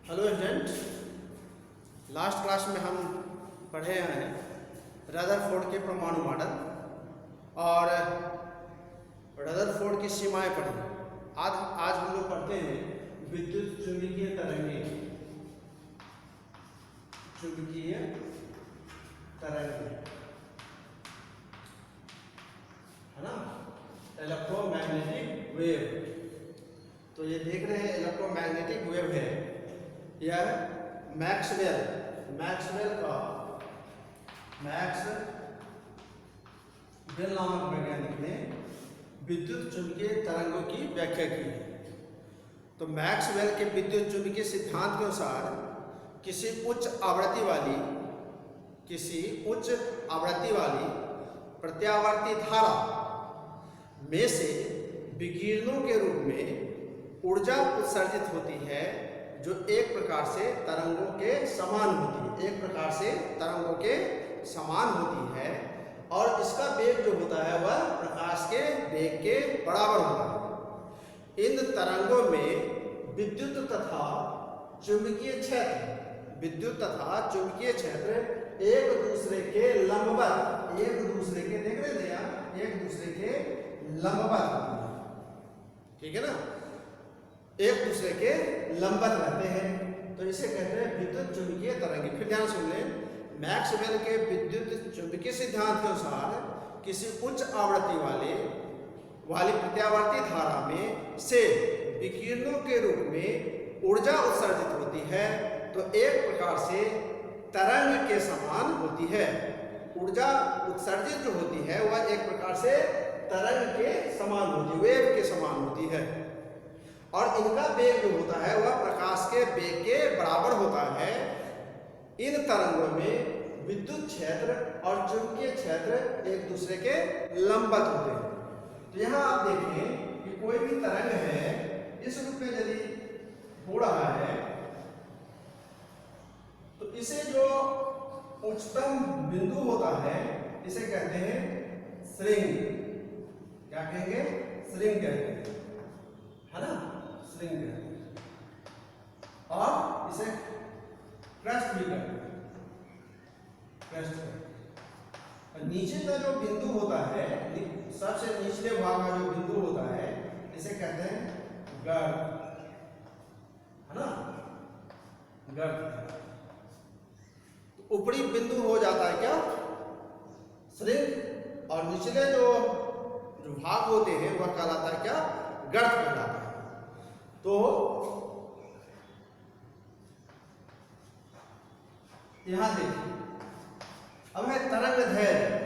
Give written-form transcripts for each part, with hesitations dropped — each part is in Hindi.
हेलो स्टूडेंट, लास्ट क्लास में हम पढ़े हैं रदरफोर्ड के परमाणु मॉडल और रदरफोर्ड की सीमाएं पढ़ी। आज हम लोग पढ़ते हैं विद्युत चुंबकीय तरंगें। चुंबकीय तरंगें है ना, इलेक्ट्रोमैग्नेटिक वेव। तो ये देख रहे हैं इलेक्ट्रोमैग्नेटिक वेव है। यह मैक्सवेल नामक वैज्ञानिक ने विद्युत चुंबकीय तरंगों की व्याख्या की है। तो मैक्सवेल के विद्युत चुंबकीय सिद्धांत के अनुसार किसी उच्च आवृत्ति वाली प्रत्यावर्ती धारा में से विकिरणों के रूप में ऊर्जा उत्सर्जित होती है जो एक प्रकार से तरंगों के समान होती है और इसका वेग जो होता है वह प्रकाश के वेग के बराबर होता है। इन तरंगों में विद्युत तथा चुंबकीय क्षेत्र एक दूसरे के लंबवत ठीक है ना, एक दूसरे के लंबवत रहते हैं। तो इसे कहते हैं विद्युत चुंबकीय तरंगें। फिर ध्यान सुन लें, मैक्सवेल के विद्युत चुंबकीय सिद्धांत के अनुसार किसी उच्च आवृत्ति वाली प्रत्यावर्ती धारा में से विकिरणों के रूप में ऊर्जा उत्सर्जित होती है तो एक प्रकार से तरंग के समान होती है। ऊर्जा उत्सर्जित जो होती है वह एक प्रकार से तरंग के समान होती है, वेव के समान होती है। और इनका वेग जो होता है वह प्रकाश के वेग के बराबर होता है। इन तरंगों में विद्युत क्षेत्र और चुंबकीय क्षेत्र एक दूसरे के लंबवत होते हैं। तो यहाँ आप देखें कि कोई भी तरंग है, इस रूप में यदि हो रहा है तो इसे जो उच्चतम बिंदु होता है इसे कहते हैं श्रृंग। क्या कहेंगे? श्रृंग कहते हैं, है ना, श्रृंग कहते हैं। और इसे क्रस्ट भी कहते हैं, और नीचे का जो बिंदु होता है, सबसे निचले भाग का जो बिंदु होता है इसे कहते हैं गर्त, है ना, गर्त। ऊपरी बिंदु हो जाता है क्या? श्रृंग, और निचले जो भाग होते हैं वह कहलाता है क्या? गर्त कहलाता है। तो यहां देखिए, अब है तरंगदैर्घ्य।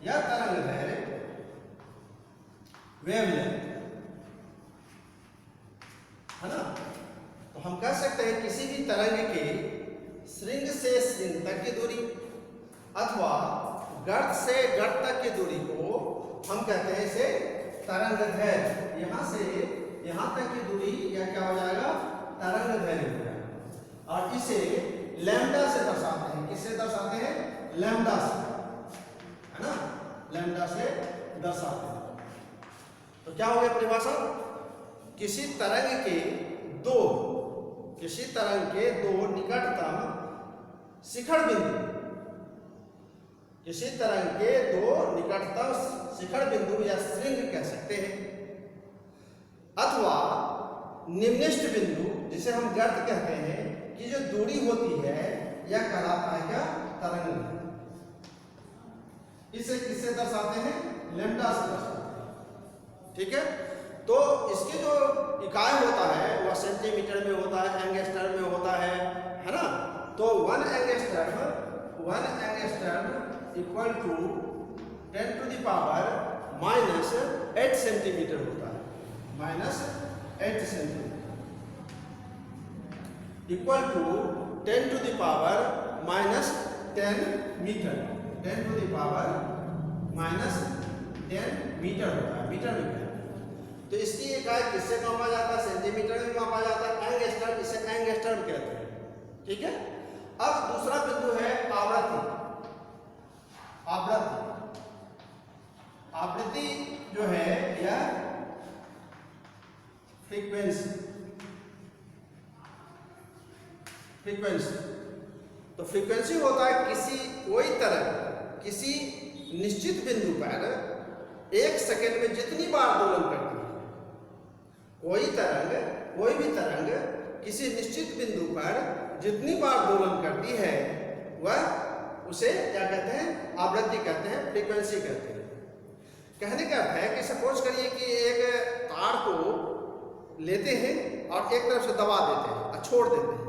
या तरंगदैर्घ्य वेवलेंथ, है ना। तो हम कह सकते हैं किसी भी तरंग के श्रृंग से श्रृंग तक की दूरी अथवा गर्त से गर्त तक की दूरी को हम कहते हैं इसे तरंगदैर्घ्य। यहां से यहां तक की दूरी या क्या हो जाएगा? तरंगदैर्घ्य हो जाएगा। और इसे लैम्डा से दर्शाते हैं। किससे दर्शाते हैं? लैम्डा से, है ना, लैम्डा से दर्शाते हैं। तो क्या हो गया परिभाषा? किसी तरंग के दो निकटतम शिखर बिंदु, किसी तरंग के दो निकटतम शिखर बिंदु या श्रृंग कह सकते हैं, अथवा निम्निष्ट बिंदु जिसे हम गर्त कहते हैं कि जो दूरी होती है यह कहलाता है क्या? तरंग। इसे किससे दर्शाते हैं? लैम्डा से दर्शाते हैं, ठीक है। तो इसकी जो इकाई होता है वह सेंटीमीटर में होता है, एंगस्ट्रम में होता है ना। तो 1 angstrom equal to 10 to the power -8 centimetre होता है। -8 centimetre equal to 10 to the power -10 metre. 10 to the power -10 metre होता है, मीटर में। तो इसकी इकाई किससे मापा जाता है? सेंटीमीटर में मापा जाता है। एंगस्ट्रम, इसे एंगस्ट्रम कहते हैं, ठीक है। अब दूसरा बिंदु है आवृत्ति। आवृत्ति जो है यह फ्रीक्वेंसी तो फ्रीक्वेंसी होता है कोई तरंग किसी निश्चित बिंदु पर 1 सेकंड में जितनी बार दोलन करती है। कोई भी तरंग किसी निश्चित बिंदु पर जितनी बार दोलन करती है वह उसे क्या कहते हैं, आवृत्ति कहते हैं, फ्रीक्वेंसी कहते हैं। कहने का अर्थ है कि सपोज करिए कि एक तार को लेते हैं और एक तरफ से दबा देते हैं और छोड़ देते हैं,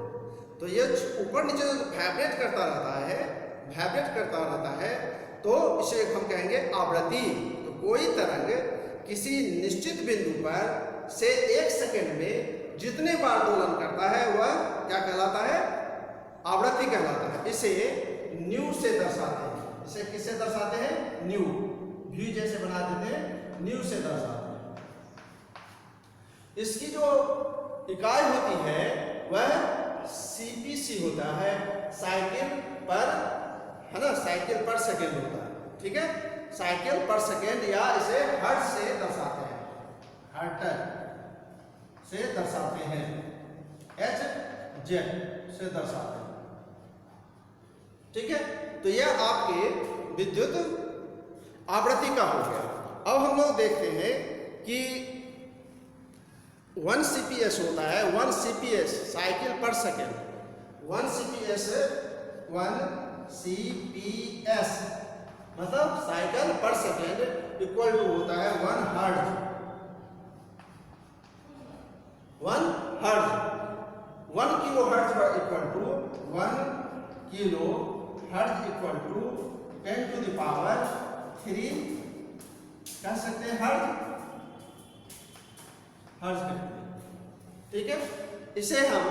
तो ये ऊपर नीचे वाइब्रेट करता रहता है, तो इसे हम कहेंगे आवृत्ति। तो कोई तरंग किसी निश्चित बिंदु पर से 1 सेकंड में जितने बार दोलन करता है वह क्या कहलाता है, आवृत्ति कहलाता है। इसे न्यू से दर्शाते हैं। इसे किससे दर्शाते हैं, न्यू, भी जैसे बना देते हैं, न्यू से दर्शाते हैं। इसकी जो इकाई होती है वह CPC होता है, साइकिल पर, है ना, साइकिल पर सेकेंड होता है। ठीक है, साइकिल पर सेकेंड, या इसे हर्ट्ज से दर्शाते हैं, हर्ट्ज से दर्शाते हैं, HZ से दर्शाते हैं। ठीक है, तो यह आपके विद्युत आवृत्ति का हो गया। अब हम लोग देखते हैं कि 1 CPS होता है, 1 CPS cycle per second, 1 CPS मतलब cycle per second equal to होता है 1 hertz. 1 kilo hertz equal to 1 kilo hertz equal to 10 to the power 3 कह सकते हैं, हर्ट्ज कहते हैं। ठीक है, इसे हम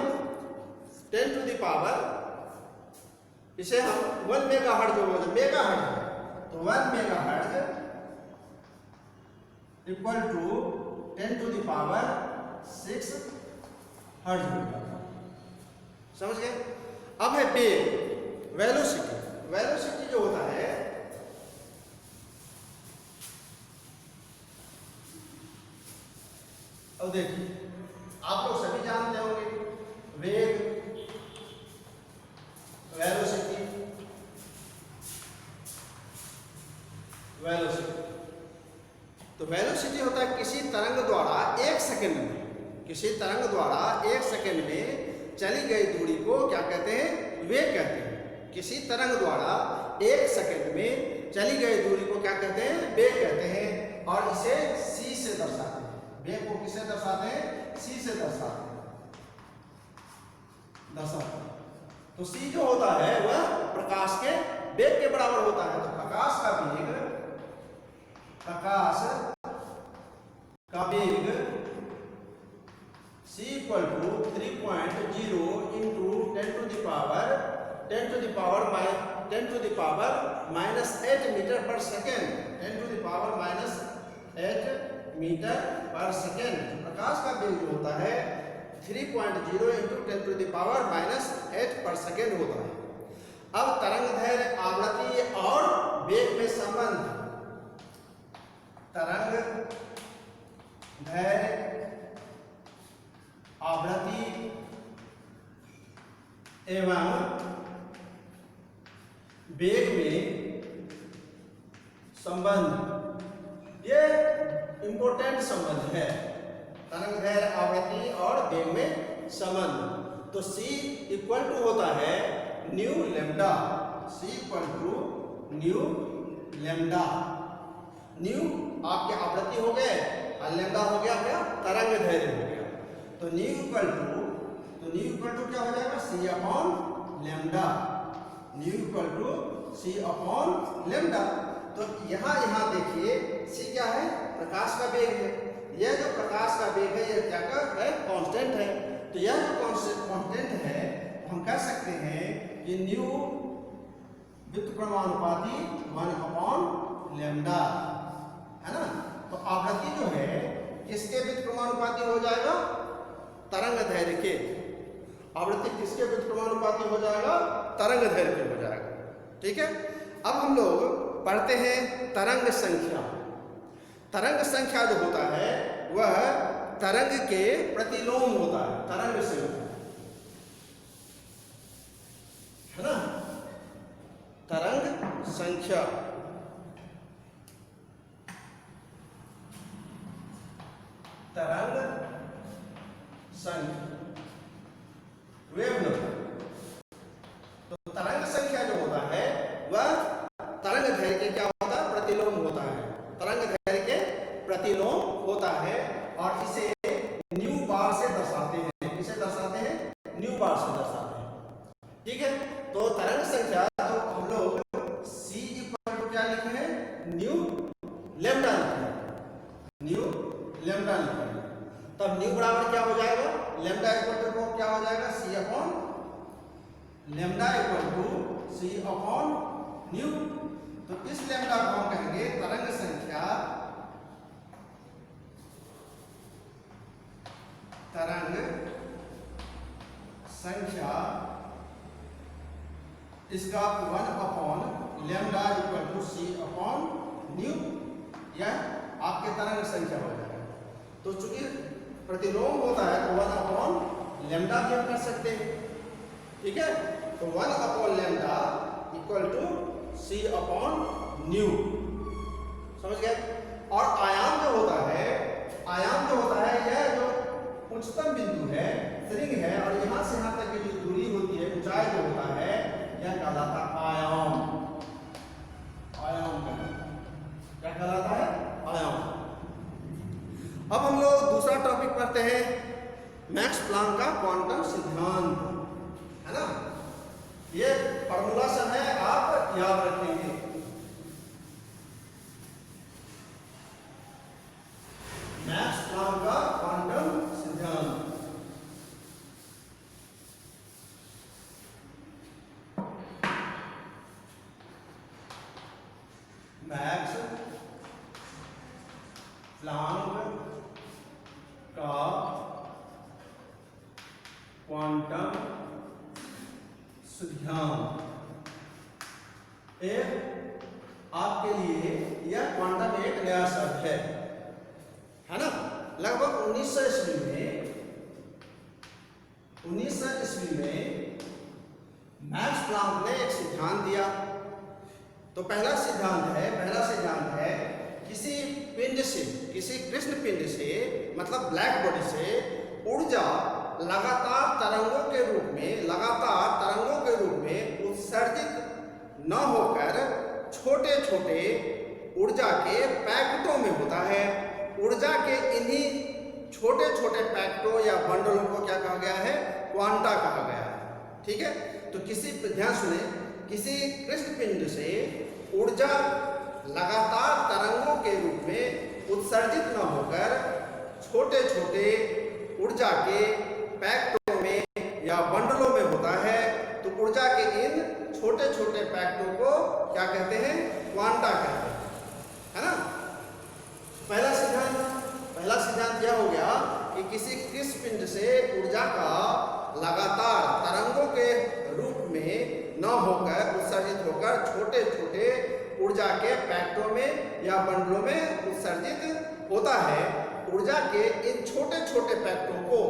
10 to the power, इसे हम 1 मेगा हर्ट्ज जो मेगा हर्ट्ज है, तो 1 mega hertz equal to 10 to the power 6 hertz होता है। समझ गए? अब है वेग, वेलोसिटी जो होता है, अब देखिए आप लोग सभी जानते होंगे वेग, वेलोसिटी, तो वेलोसिटी होता है किसी तरंग द्वारा 1 सेकंड में चली गई दूरी को क्या कहते हैं, वेग कहते हैं। किसी तरंग द्वारा 1 सेकंड में चली गई दूरी को क्या कहते हैं, वेग कहते हैं, और इसे c से दर्शाते हैं। वेग को किससे दर्शाते हैं, c से दर्शाते हैं। तो c जो होता है वह प्रकाश के वेग के बराबर होता है। तो प्रकाश का वेग c equal to 3.0 into 10 to the power minus 8 metre per second, 10 to the power minus 8 metre per second. प्रकाश का वेग जो होता है 3.0 into 10 to the power minus 8 पर सेकेंड होता है। अब तरंगदैर्घ्य, आवृत्ति और वेग में संबंध। तरंगदैर्घ्य, आवृत्ति एवं वेग में संबंध, ये इंपॉर्टेंट संबंध है। तरंगदैर्घ्य, आवृत्ति और वेग में संबंध। तो c इक्वल टू होता है nu lambda, c equal to nu lambda. Nu आपके आवृत्ति हो गए और लैम्डा हो गया क्या, तरंगदैर्घ्य हो गया। तो न्यू इक्वल टू क्या हो जाएगा, c upon lambda. Nu equal to c upon lambda. तो यहाँ देखिए c क्या है, प्रकाश का वेग है। यह जो प्रकाश का वेग है यह क्या है, कांस्टेंट है। तो यह जो कांस्टेंट है हम कह सकते हैं कि न्यू व्युत्क्रमानुपाती 1 अपॉन लैम्डा, है ना। तो आवृत्ति जो है किसके व्युत्क्रमानुपाती हो जाएगा, तरंगदैर्घ्य के। आवृत्ति किसके व्युत्क्रमानुपाती हो जाएगा, तरंगदैर्घ्य के हो जाएगा। ठीक है, अब हम लोग पढ़ते हैं तरंग संख्या। तरंग संख्या जो होता है वह तरंग के प्रतिलोम होता है, तरंग संख्या, है ना, तरंग संख्या। तरंग संख्या वेव नंबर। तो तरंग संख्या जो होता है वह तरंग दैर्घ्य के क्या होता है, प्रतिलोम होता है, तरंग दैर्घ्य के प्रतिलोम होता है और इसे न्यू बार से दर्शाते हैं। इसे दर्शाते हैं न्यू बार से दर्शाते हैं। ठीक है, तो तरंग संख्या तो हम लोग c इक्वल टू क्या लिखे हैं, न्यू लैम्डा लिखे हैं, न्यू लैम्डा लिखे हैं। तब न्यू बराबर क्या हो जाएगा, लैम्डा इक्वल टू क्या हो जाएगा, c upon lambda equal to c upon nu. तो इस लैम्डा को हम कहेंगे तरंग संख्या, तरंग संख्या, इसका 1 upon lambda equal to c upon nu, यह आपके तरंग संख्या हो जाएगा। तो चूंकि प्रतिलोम होता है तो 1 अपॉन लैम्डा भी हम कर सकते हैं। ठीक है, तो 1 upon lambda equal to c upon nu, समझ गए। और आयाम जो होता है, आयाम जो होता है यह जो उच्चतम बिंदु है, श्रृंग है, और यहां से यहां तक की जो दूरी होती है, ऊंचाई जो होता है, यह कहलाता है आयाम। आयाम क्या कहलाता है, आयाम। अब हम लोग दूसरा टॉपिक पढ़ते हैं, मैक्स प्लांक का क्वांटम सिद्धांत, है ना। ये फॉर्मूला सब है, आप याद रखेंगे। मैक्स प्लांक का क्वांटम सिद्धांत, मैक्स प्लांक का क्वांटम सिद्धांत। एक आपके लिए यह क्वांटम एक नया शब्द है ना। लगभग 1900 ईस्वी में मैक्स प्लांक ने एक सिद्धांत दिया। तो पहला सिद्धांत है किसी पिंड से, किसी कृष्ण पिंड से, मतलब ब्लैक बॉडी से ऊर्जा लगातार तरंगों के रूप में उत्सर्जित न होकर छोटे छोटे ऊर्जा के पैकेटों में होता है। ऊर्जा के इन्हीं छोटे छोटे पैकेटों या बंडलों को क्या कहा गया है, क्वांटा कहा गया है। ठीक है, तो ध्यान सुने, किसी कृष्ण पिंड से ऊर्जा लगातार तरंगों के रूप में उत्सर्जित न होकर छोटे छोटे ऊर्जा के पैकेटों में या बंडलों में होता है। तो ऊर्जा के इन छोटे छोटे पैकेटों को क्या कहते हैं, क्वांटा कहते हैं, है ना। पहला सिद्धांत यह हो गया कि किसी कृष्ण पिंड से ऊर्जा का लगातार तरंगों के रूप में न होकर उत्सर्जित होकर छोटे छोटे ऊर्जा के पैकेटों में या बंडलों में उत्सर्जित होता है। ऊर्जा के इन छोटे छोटे पैकेटों को,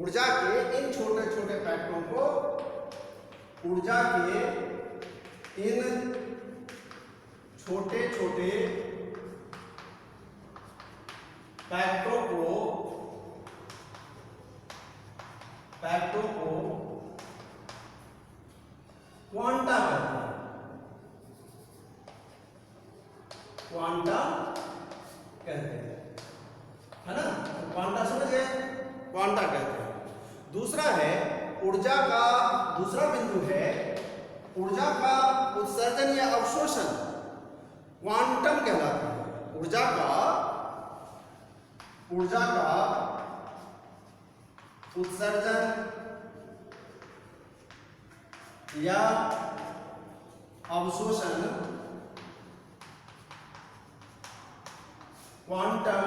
ऊर्जा के इन छोटे छोटे पैकेटों को, ऊर्जा के इन छोटे छोटे पैकेटों को क्वांटा कहते हैं, क्वांटा कहते हैं, है ना। तो क्वांटा समझ गए, क्वांटा कहते हैं। दूसरा है ऊर्जा का, दूसरा बिंदु है ऊर्जा का उत्सर्जन या अवशोषण, क्वांटम कहलाता है। ऊर्जा का उत्सर्जन या अवशोषण क्वांटम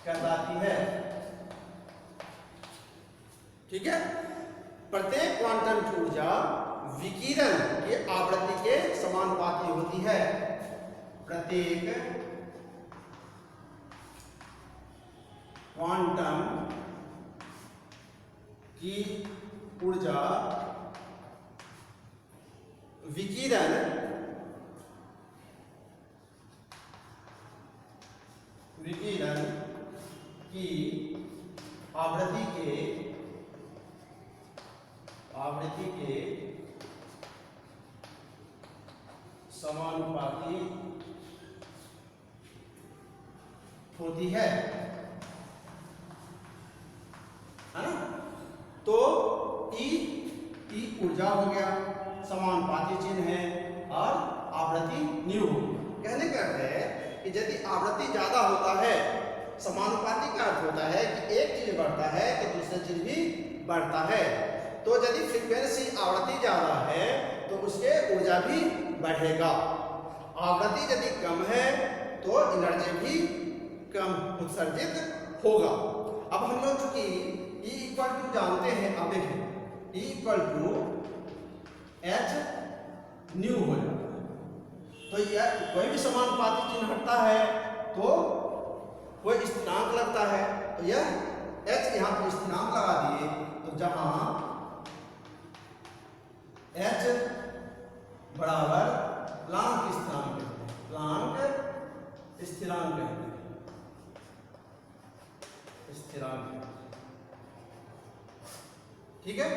कहलाती है। ठीक है, प्रत्येक क्वांटम की ऊर्जा विकिरण की आवृत्ति के समानुपाती होती है। प्रत्येक क्वांटम की ऊर्जा विकिरण की आवृत्ति के समानुपाती होती है ना। तो ई ऊर्जा हो गया, समानुपाती चिन्ह है, और आवृत्ति न्यू हो गया। कहने का अर्थ है कि यदि आवृत्ति ज्यादा होता है, समानुपाती का अर्थ होता है कि एक चीज बढ़ता है तो दूसरा चीज भी बढ़ता है। तो यदि फ्रीक्वेंसी आवृत्ति ज्यादा है तो उसके ऊर्जा भी बढ़ेगा। आवृत्ति यदि कम है तो एनर्जी भी कम उत्सर्जित होगा। अब हम लोग चूंकि E इक्वल टू जानते हैं, अब देखें E equal to H nu हो जाता है। तो यह कोई भी समानुपाती चिन्ह हटता है तो कोई स्थिरांक लगता है, तो यह H यहाँ पर स्थिरांक लगा दिए, तो जहां H बराबर प्लांक स्थिरांक कहते हैं, प्लांक स्थिरांक कहते हैं, स्थिरांक। ठीक है,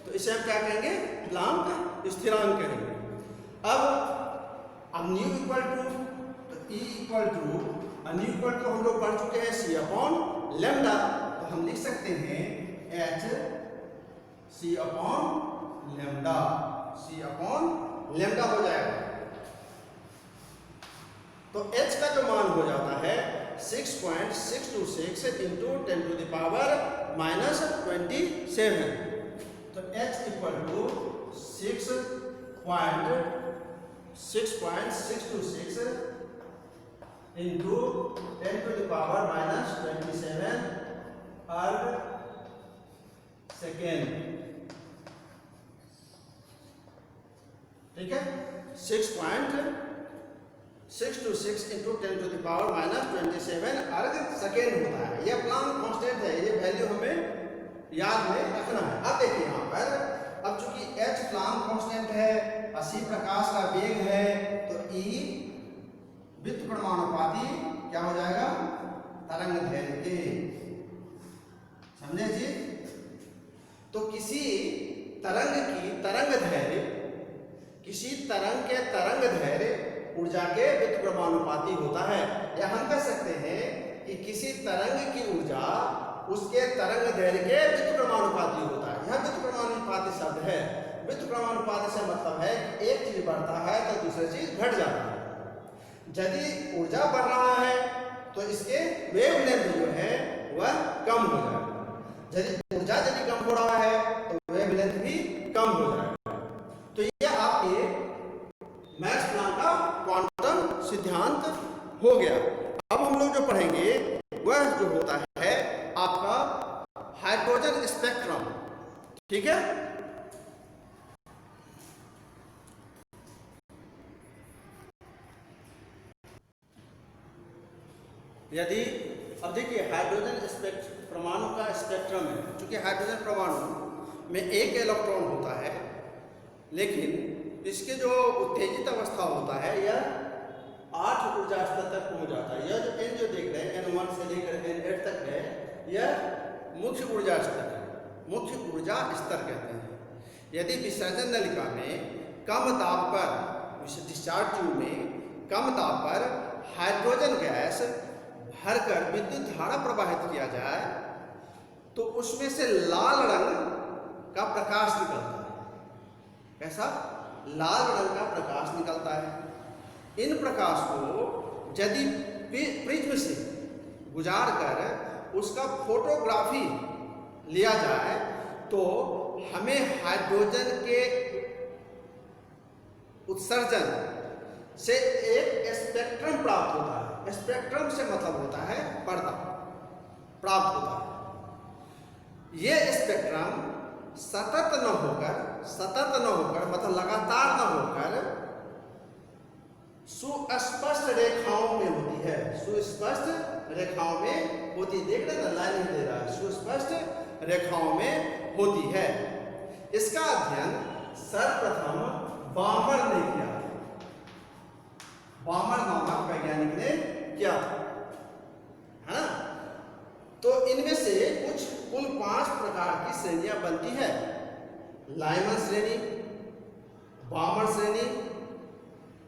तो इसे हम क्या कहेंगे, प्लांक स्थिरांक कहेंगे। अब न्यू इक्वल टू, तो E equal to, nu equal to हम लोग पढ़ चुके हैं C अपॉन लैम्डा, तो हम लिख सकते हैं H C upon lambda, C upon lambda हो जाएगा। तो H का जो मान हो जाता है 6.626 इंटू 10 टू द पावर -27। तो H equal to 6.626 into 10 to the power -27 erg second. ठीक है, 6.626 into 10 to the power -27 erg second होता है। यह प्लांक कांस्टेंट है, ये वैल्यू हमें याद में रखना है। अब देखिए यहाँ पर, अब चूंकि H प्लांक कांस्टेंट है, 80 प्रकाश का वेग है, तो E व्युत्क्रमानुपाती क्या हो जाएगा, तरंग दैर्घ्य के। समझे जी? तो किसी तरंग के तरंग दैर्घ्य ऊर्जा के व्युत्क्रमानुपाती होता है। या हम कह सकते हैं कि किसी तरंग की ऊर्जा उसके तरंग दैर्घ्य के व्युत्क्रमानुपाती होता है। यह व्युत्क्रमानुपाती शब्द है। व्युत्क्रमानुपाती से मतलब है कि एक चीज बढ़ता है तो दूसरी चीज घट जाती है। यदि ऊर्जा बढ़ रहा है तो इसके वेवलेंथ जो है वह कम हो जाएगा। यदि ऊर्जा कम हो रहा है तो वेवलेंथ भी कम हो जाएगा। तो यह आपके मैक्स प्लांक का क्वांटम सिद्धांत हो गया। अब हम लोग जो पढ़ेंगे वह जो होता है आपका हाइड्रोजन स्पेक्ट्रम। ठीक है, यदि अब देखिए हाइड्रोजन परमाणु का स्पेक्ट्रम है। चूंकि हाइड्रोजन परमाणु में एक इलेक्ट्रॉन होता है, लेकिन इसके जो उत्तेजित अवस्था होता है यह 8 ऊर्जा स्तर तक पहुंच जाता है। यह जो N जो देख रहे हैं N1 से लेकर N8 तक है, यह मुख्य ऊर्जा स्तर है, मुख्य ऊर्जा स्तर कहते हैं। यदि विसर्जन नलिका में कम दाब पर, डिस्चार्ज ट्यूब में कम दाब पर हाइड्रोजन गैस भरकर विद्युत धारा प्रवाहित किया जाए तो उसमें से लाल रंग का प्रकाश निकलता है। कैसा? लाल रंग का प्रकाश निकलता है। इन प्रकाश को यदि प्रिज्म से गुजार कर उसका फोटोग्राफी लिया जाए तो हमें हाइड्रोजन के उत्सर्जन से एक स्पेक्ट्रम प्राप्त होता है। स्पेक्ट्रम से मतलब होता है पर्दा प्राप्त होता है। यह स्पेक्ट्रम सतत न होकर मतलब लगातार न होकर सुस्पष्ट रेखाओं में होती है। सुस्पष्ट रेखाओं में होती, देख रहे ना, लाइन दे रहा है, सुस्पष्ट रेखाओं में होती है। इसका अध्ययन सर्वप्रथम बामर ने किया। बामर नामक वैज्ञानिक ने किया, है ना। तो इनमें से कुल 5 प्रकार की श्रेणियां बनती है। लाइमन श्रेणी, बामर श्रेणी,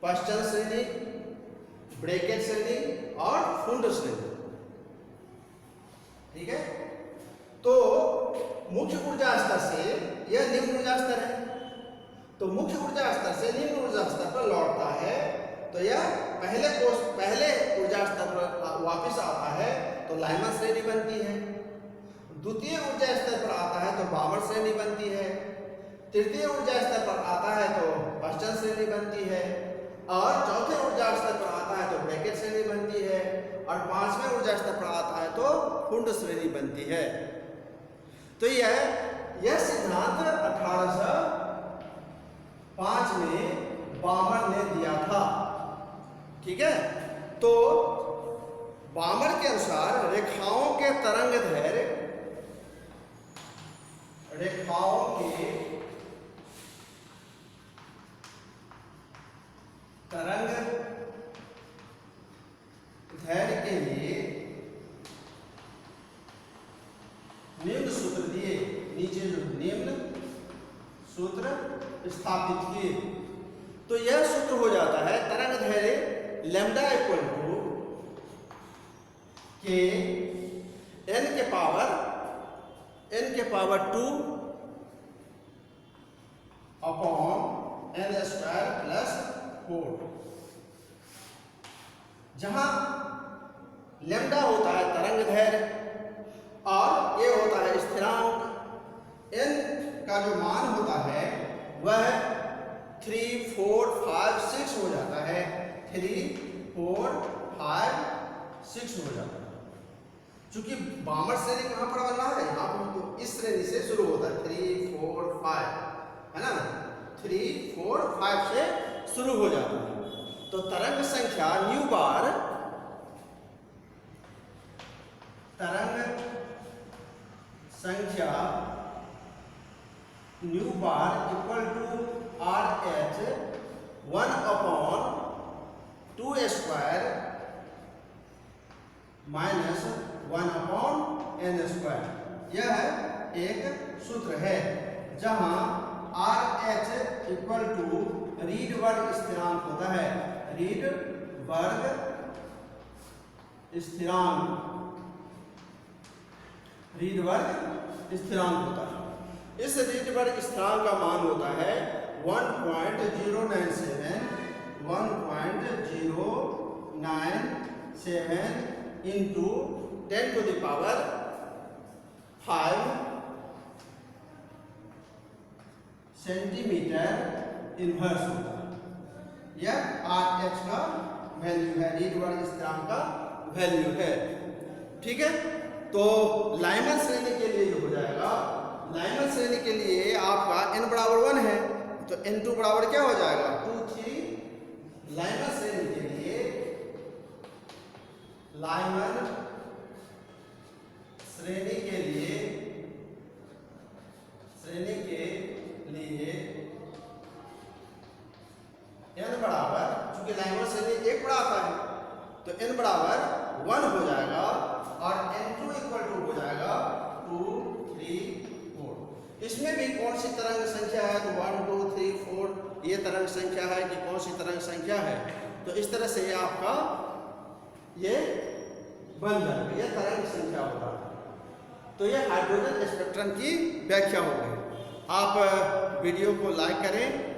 पश्चन श्रेणी, ब्रैकेट श्रेणी और फुंड श्रेणी। ठीक है। तो मुख्य ऊर्जा स्तर से यह निम्न ऊर्जा स्तर है, तो मुख्य ऊर्जा स्तर से निम्न ऊर्जा स्तर पर लौटता है, तो यह पहले ऊर्जा स्तर पर वापस आता है तो लाइमन श्रेणी बनती है। द्वितीय ऊर्जा स्तर पर आता है तो बामर श्रेणी बनती है। तृतीय ऊर्जा स्तर पर आता है तो पश्चन श्रेणी बनती है, और चौथे ऊर्जा स्तर पर आता है तो ब्रैकेट श्रेणी बनती है, और 5वें ऊर्जा स्तर पर आता है तो फुंड श्रेणी बनती है। तो यह सिद्धांत 1805 में बामर ने दिया था। ठीक है। तो बामर के अनुसार रेखाओं के तरंग दैर्घ्य, रेखाओं के तरंग दैर्घ्य के लिए निम्न सूत्र दिए, नीचे जो निम्न सूत्र स्थापित किए। तो यह सूत्र हो जाता है तरंग दैर्घ्य लैम्डा इक्वल टू के n के power 2 upon n square plus 4, जहां लैम्डा होता है तरंग दैर्घ्य और ये होता है स्थिरांक। n का जो मान होता है वह 3, 4, 5, 6 हो जाता है। 3, 4, 5, 6 हो जाता है। चूंकि बामर श्रेणी कहां पर बना है, यहाँ पर तो इस श्रेणी से शुरू होता है, 3, 4, 5, है ना। 3, 4, 5 से शुरू हो जाता है। तो तरंग संख्या न्यू बार, तरंग संख्या nu bar equal to RH 1 upon 2 square minus 1 upon n square. यह एक सूत्र है जहां RH इक्वल टू रीड वर्ग स्थिरांक होता है। रीड वर्ग स्थिरांक, रीड वर्ग स्थिरांक होता है। इस रीड वर्ग स्थिरांक का मान होता है 1.097 into 10 to the power 5 centimetre inverse होता है। यह RH का वैल्यू है, रीड वर्ग स्थिरांक का वैल्यू है। ठीक है। तो लाइमन श्रेणी के लिए हो जाएगा, लाइमन श्रेणी के लिए आपका n बराबर 1 है तो n2 बराबर क्या हो जाएगा 2, 3। लाइमन श्रेणी के लिए, लाइमन श्रेणी के लिए n बराबर, चूंकि लाइमन श्रेणी 1 पर आता है तो n बराबर 1 हो जाएगा और n2 इक्वल टू हो जाएगा 2, 3, 4। इसमें भी कौन सी तरंग संख्या है तो 1, 2, 3, 4 ये तरंग संख्या है कि कौन सी तरंग संख्या है, तो इस तरह से ये आपका ये बन जाएगा, ये तरंग संख्या होगा। तो ये हाइड्रोजन स्पेक्ट्रम की व्याख्या हो गई। आप वीडियो को लाइक करें,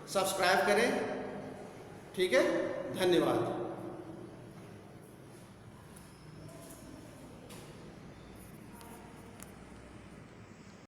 सब्सक्राइब करें। ठीक है, धन्यवाद।